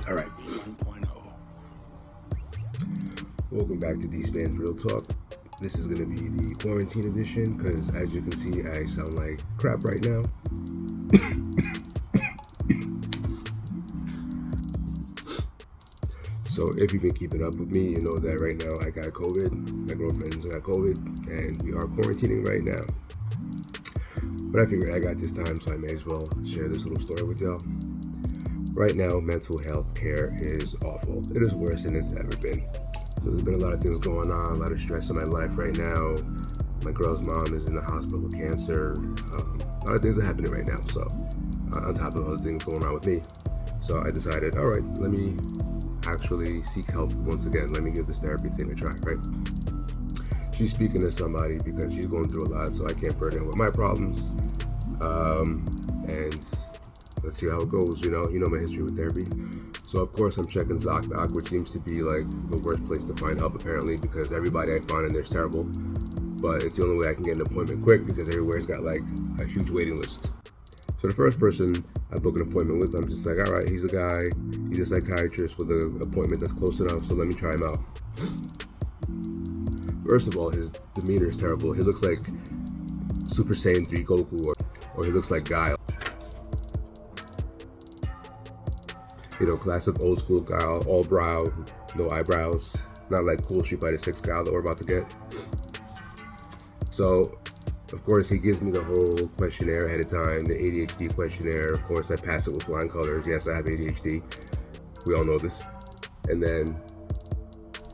All right. Welcome back to D-Span's Real Talk. This is going to be the quarantine edition because, as you can see, I sound like crap right now. So if you've been keeping up with me, you know that right now I got COVID. My girlfriend's got COVID, and we are quarantining right now. But I figured I got this time, so I may as well share this little story with y'all. Right now, mental health care is awful. It is worse than it's ever been. So there's been a lot of things going on, a lot of stress in my life right now. My girl's mom is in the hospital with cancer. A lot of things are happening right now. So on top of other things going on with me. So I decided, all right, let me actually seek help once again. Let me give this therapy thing a try, right? She's speaking to somebody because she's going through a lot, so I can't burden her with my problems. And let's see how it goes, you know my history with therapy. So of course I'm checking ZocDoc, which seems to be like the worst place to find help apparently, because everybody I find in there is terrible. But it's the only way I can get an appointment quick, because everywhere's got like a huge waiting list. So the first person I book an appointment with, I'm just like, all right, he's a guy, he's a psychiatrist with an appointment that's close enough, so let me try him out. First of all, his demeanor is terrible. He looks like Super Saiyan 3 Goku, or he looks like Guile. You know, classic old school Guile, all brow, no eyebrows. Not like cool Street Fighter 6 Guile that we're about to get. So, of course, he gives me the whole questionnaire ahead of time, the ADHD questionnaire. Of course, I pass it with flying colors. Yes, I have ADHD. We all know this. And then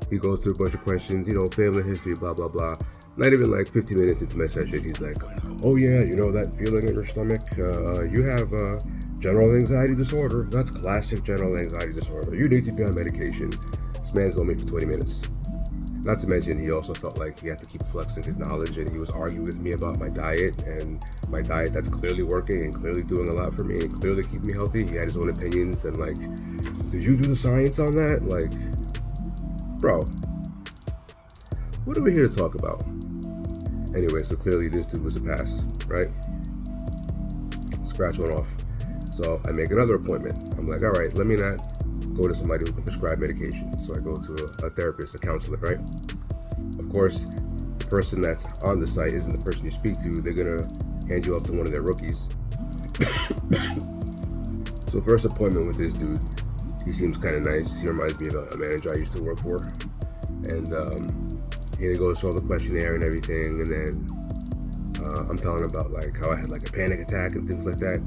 he goes through a bunch of questions, family history, blah, blah, blah. Not even like 15 minutes into my session, he's like, oh yeah, that feeling in your stomach, you have general anxiety disorder. That's classic general anxiety disorder. You need to be on medication. This man's known me for 20 minutes. Not to mention, he also felt like he had to keep flexing his knowledge, and he was arguing with me about my diet, and my diet that's clearly working and clearly doing a lot for me and clearly keeping me healthy. He had his own opinions, and like, did you do the science on that? Like, bro, what are we here to talk about? Anyway, so clearly this dude was a pass, right? Scratch one off. So I make another appointment. I'm like, all right, let me not go to somebody who can prescribe medication. So I go to a therapist, a counselor, right? Of course, the person that's on the site isn't the person you speak to. They're gonna hand you off to one of their rookies. So first appointment with this dude, he seems kind of nice. He reminds me of a manager I used to work for. And he goes through all the questionnaire and everything, and then I'm telling him about like how I had like a panic attack and things like that.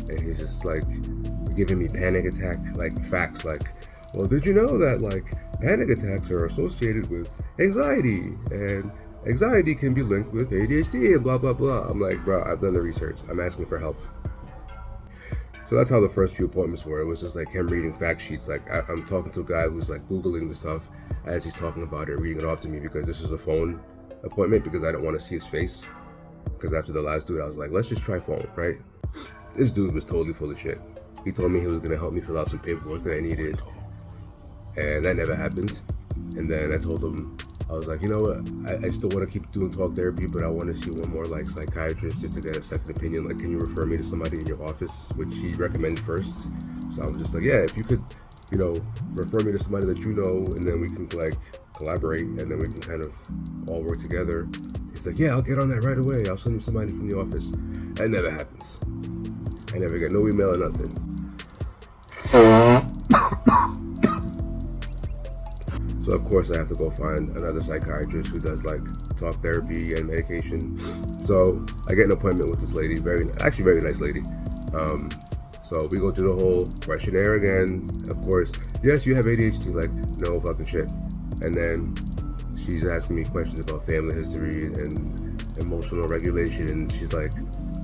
And he's just like giving me panic attack like facts, like, well, did you know that like panic attacks are associated with anxiety, and anxiety can be linked with ADHD and blah blah blah. I'm like, bro, I've done the research. I'm asking for help. So that's how the first few appointments were. It was just like him reading fact sheets. Like I'm talking to a guy who's like Googling the stuff as he's talking about it, reading it off to me, because this is a phone appointment, because I don't want to see his face. Because after the last dude, I was like, let's just try phone, right? This dude was totally full of shit. He told me he was going to help me fill out some paperwork that I needed, and that never happened. And then I told him, I was like, you know what, I still want to keep doing talk therapy, but I want to see one more like psychiatrist just to get a second opinion. Like, can you refer me to somebody in your office, which he recommended first. So I was just like, yeah, if you could, refer me to somebody that you know, and then we can like collaborate, and then we can kind of all work together. He's like, yeah, I'll get on that right away. I'll send you somebody from the office. That never happens. I never get no email or nothing. So of course I have to go find another psychiatrist who does like talk therapy and medication. So I get an appointment with this lady, very nice lady. So we go through the whole questionnaire again. Of course, yes, you have ADHD. Like, no fucking shit. And then she's asking me questions about family history and emotional regulation, and she's like,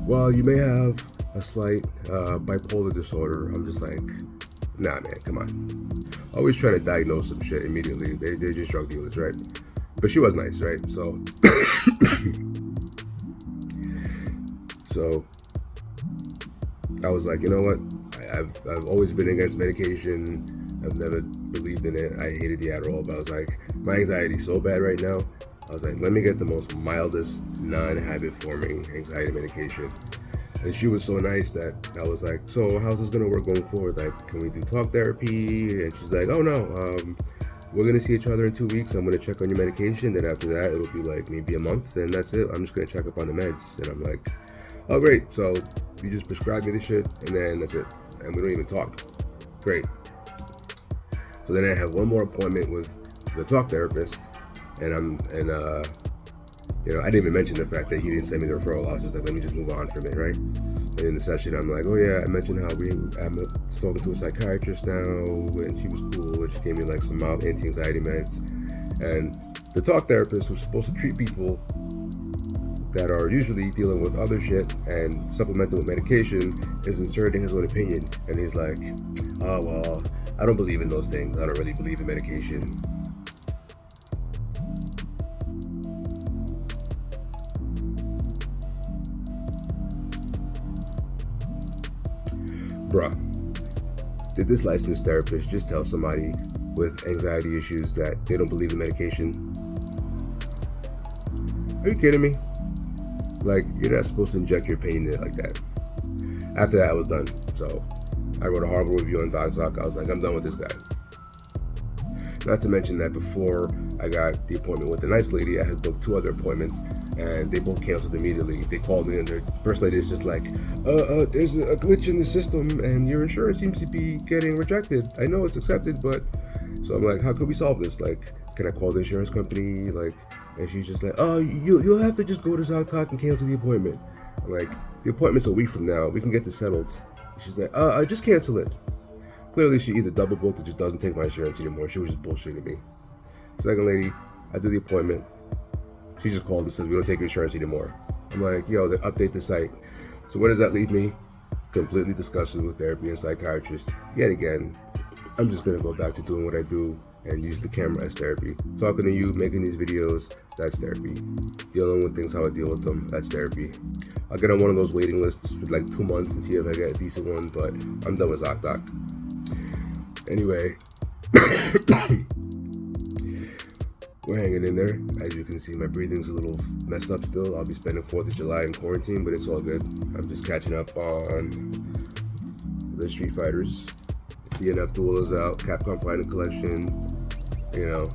well, you may have a slight bipolar disorder. I'm just like, nah, man, come on. Always trying to diagnose some shit immediately. They're just drug dealers, right? But she was nice, right? So, so I was like, you know what? I've always been against medication. I've never believed in it. I hated the Adderall, but I was like, my anxiety's so bad right now. I was like, let me get the most mildest, non-habit forming anxiety medication. And she was so nice that I was like, so how's this gonna work going forward? Like, can we do talk therapy? And she's like, oh no, we're gonna see each other in 2 weeks. I'm gonna check on your medication. Then after that, it'll be like maybe a month, and that's it. I'm just gonna check up on the meds. And I'm like, oh great. So you just prescribe me the shit, and then that's it. And we don't even talk. Great. So then I have one more appointment with the talk therapist, and I didn't even mention the fact that he didn't send me the referral. I was just like, let me just move on from it, right? And in the session, I'm like, oh yeah, I mentioned how I'm talking to a psychiatrist now, and she was cool, and she gave me like some mild anti-anxiety meds. And the talk therapist who's supposed to treat people that are usually dealing with other shit and supplementing with medication is inserting his own opinion. And he's like, oh well, I don't believe in those things. I don't really believe in medication. Bruh, did this licensed therapist just tell somebody with anxiety issues that they don't believe in medication? Are you kidding me? Like, you're not supposed to inject your pain in it like that. After that, I was done. So I wrote a horrible review on Doc. I was like, I'm done with this guy. Not to mention that before I got the appointment with the nice lady, I had booked 2 other appointments, and they both canceled immediately. They called me, and their first lady is just like, there's a glitch in the system, and your insurance seems to be getting rejected. I know it's accepted, but... So I'm like, how could we solve this? Like, can I call the insurance company? Like, and she's just like, oh, you'll have to just go to ZocDoc and cancel the appointment. I'm like, the appointment's a week from now. We can get this settled. She's like, just cancel it. Clearly, she either double booked or just doesn't take my insurance anymore. She was just bullshitting me. Second lady, I do the appointment. She just called and says, we don't take your insurance anymore. I'm like, yo, then update the site. So where does that leave me? Completely disgusted with therapy and psychiatrists. Yet again, I'm just gonna go back to doing what I do and use the camera as therapy. Talking to you, making these videos, that's therapy. Dealing with things how I deal with them, that's therapy. I'll get on one of those waiting lists for like 2 months and see if I get a decent one, but I'm done with ZocDoc. Anyway, we're hanging in there. As you can see, my breathing's a little messed up still. I'll be spending 4th of July in quarantine, but it's all good. I'm just catching up on the Street Fighters. DNF Duel is out, Capcom Fighting Collection. You know,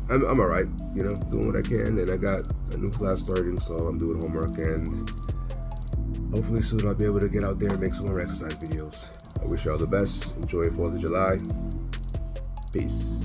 I'm alright, you know, doing what I can. And I got a new class starting, so I'm doing homework, and hopefully soon I'll be able to get out there and make some more exercise videos. I wish you all the best. Enjoy 4th of July. Peace.